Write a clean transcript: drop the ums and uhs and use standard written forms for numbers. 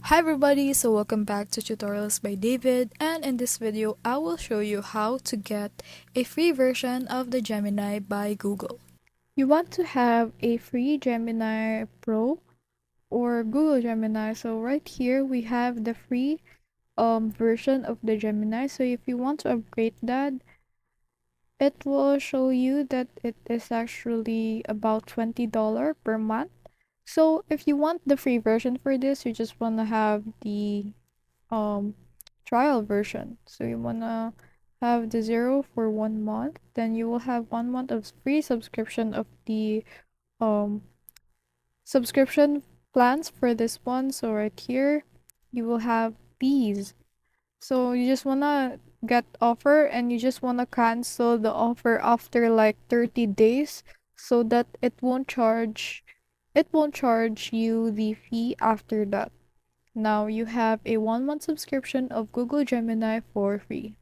Hi everybody, so welcome back to Tutorials by David, and in this video I will show you how to get a free version of the Gemini by Google. You want to have a free Gemini Pro or Google Gemini, so right here we have the free version of the Gemini. So if you want to upgrade that, it will show you that it is actually about $20 per month. So if you want the free version for this, you just want to have the um trial version. So you wanna have the 0 for 1 month, then you will have 1 month of free subscription of the um subscription plans for this one. So right here you will have these. So you just wanna get offer and you just wanna cancel the offer after like 30 days so that it won't charge you the fee after that. Now you have a 1 month subscription of Google Gemini for free.